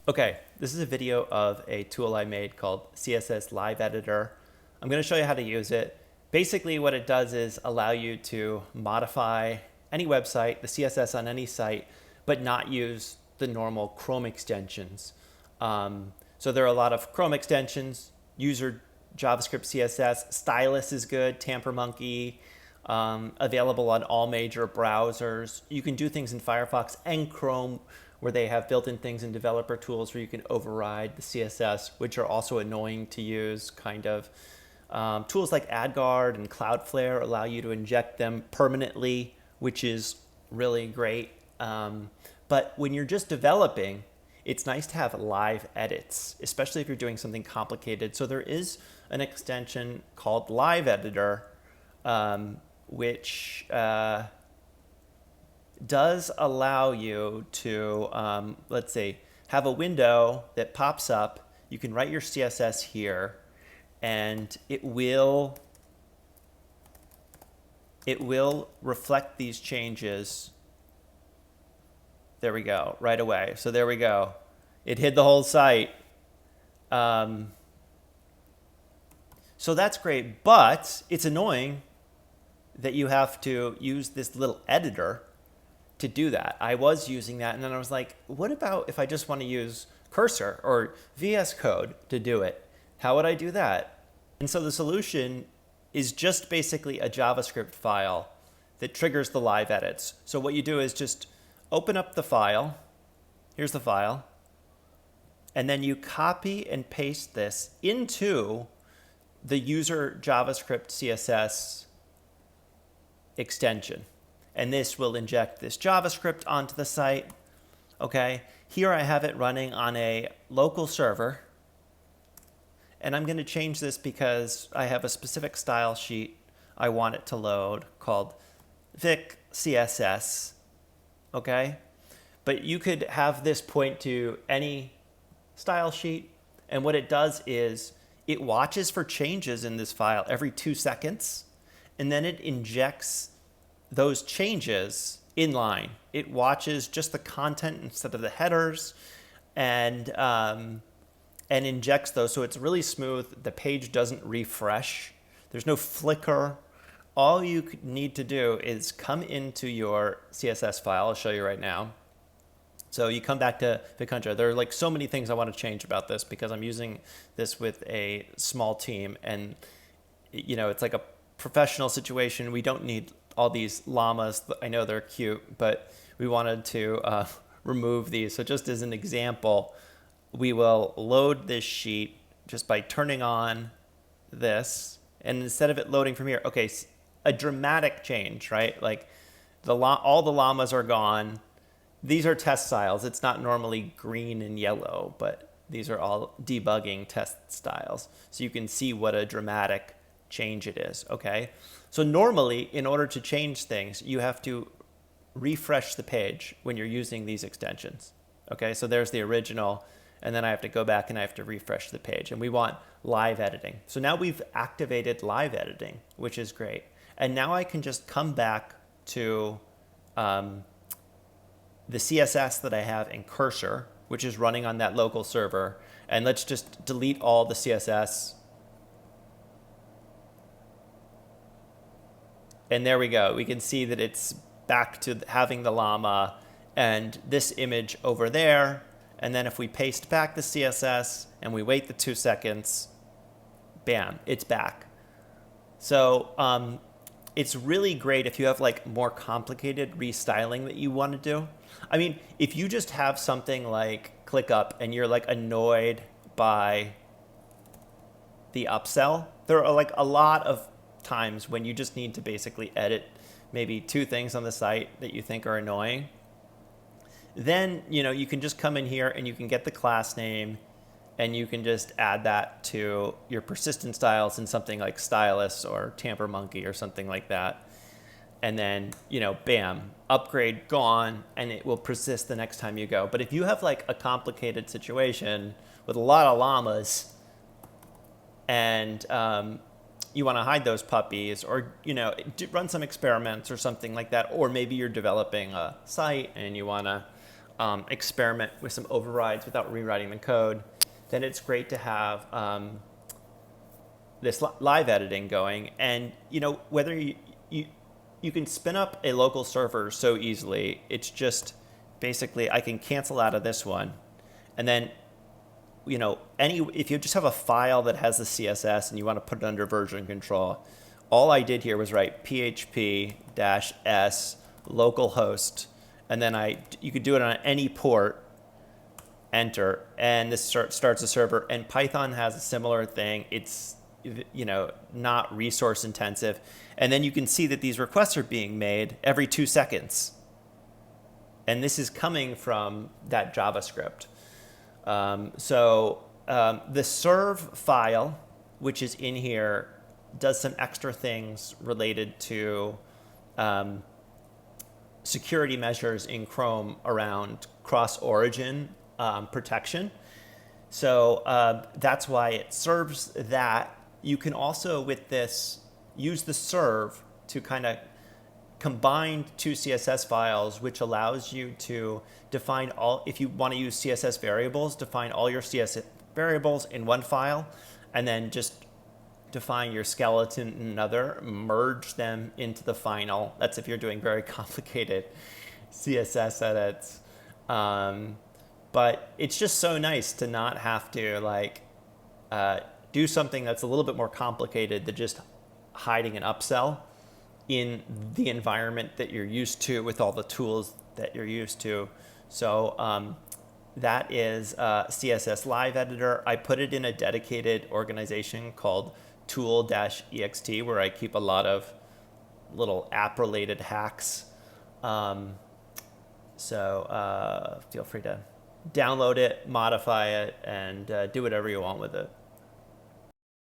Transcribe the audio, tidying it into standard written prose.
Okay, this is a video of a tool I made called CSS Live Editor. I'm going to show you how to use it. Basically, what it does is allow you to modify any website, the CSS on any site, but not use the normal Chrome extensions. So there are a lot of Chrome extensions, user JavaScript CSS, Stylus is good, TamperMonkey, available on all major browsers. You can do things in Firefox and Chrome where they have built-in things in developer tools where you can override the CSS, which are also annoying to use, kind of. Tools like AdGuard and Cloudflare allow you to inject them permanently, which is really great. But when you're just developing, it's nice to have live edits, especially if you're doing something complicated. So there is an extension called Live Editor, which does allow you to, let's say, have a window that pops up. You can write your CSS here, and it will reflect these changes. There we go, right away. So there we go. It hid the whole site. So that's great, but it's annoying that you have to use this little editor to do that. I was using that, and then I was like, what about if I just want to use Cursor or VSCode to do it? How would I do that? And so the solution is just basically a JavaScript file that triggers the live edits. So what you do is just open up the file. Here's the file. And then you copy and paste this into the user JavaScript CSS extension. And this will inject this JavaScript onto the site. Okay, here I have it running on a local server. And I'm going to change this because I have a specific style sheet I want it to load called Vic CSS. Okay, but you could have this point to any style sheet. And what it does is it watches for changes in this file every 2 seconds. And then it injects those changes in line. It watches just the content instead of the headers, and injects those, so it's really smooth. The page doesn't refresh. There's no flicker. All you need to do is come into your CSS file. I'll show you right now. So you come back to VicContra. There are like so many things I want to change about this because I'm using this with a small team, and it's like a professional situation. We don't need all these llamas. I know they're cute, but we wanted to remove these. So just as an example, we will load this sheet just by turning on this. And instead of it loading from here, okay, a dramatic change, right? Like all the llamas are gone. These are test styles. It's not normally green and yellow, but these are all debugging test styles. So you can see what a dramatic change it is, okay? So normally, in order to change things, you have to refresh the page when you're using these extensions, okay? So there's the original, and then I have to go back and I have to refresh the page, and we want live editing. So now we've activated live editing, which is great. And now I can just come back to the CSS that I have in Cursor, which is running on that local server, and let's just delete all the CSS. And there we go. We can see that it's back to having the llama and this image over there. And then if we paste back the CSS and we wait the 2 seconds, bam, it's back. So it's really great if you have like more complicated restyling that you want to do. I mean, if you just have something like ClickUp and you're like annoyed by the upsell, there are like a lot of times when you just need to basically edit maybe 2 things on the site that you think are annoying. Then you can just come in here and you can get the class name and you can just add that to your persistent styles in something like Stylus or TamperMonkey or something like that. And then bam, upgrade gone, and it will persist the next time you go. But if you have like a complicated situation with a lot of llamas and you want to hide those puppies, or run some experiments or something like that, or maybe you're developing a site and you want to experiment with some overrides without rewriting the code, then it's great to have this live editing going. And whether you can spin up a local server so easily. It's just basically I can cancel out of this one, and then if you just have a file that has the CSS and you want to put it under version control, all I did here was write php-s localhost, and then you could do it on any port, enter, and this starts a server. And Python has a similar thing. It's not resource intensive, and then you can see that these requests are being made every 2 seconds, and this is coming from that JavaScript. The serve file, which is in here, does some extra things related to security measures in Chrome around cross-origin protection. So that's why it serves that. You can also, with this, use the serve to kind of combine 2 CSS files, which allows you to define if you want to use CSS variables, define all your CSS variables in one file, and then just define your skeleton in another, merge them into the final. That's if you're doing very complicated CSS edits. But it's just so nice to not have to do something that's a little bit more complicated than just hiding an upsell in the environment that you're used to with all the tools that you're used to. So that is CSS Live Editor. I put it in a dedicated organization called tool-ext, where I keep a lot of little app-related hacks. So feel free to download it, modify it, and do whatever you want with it.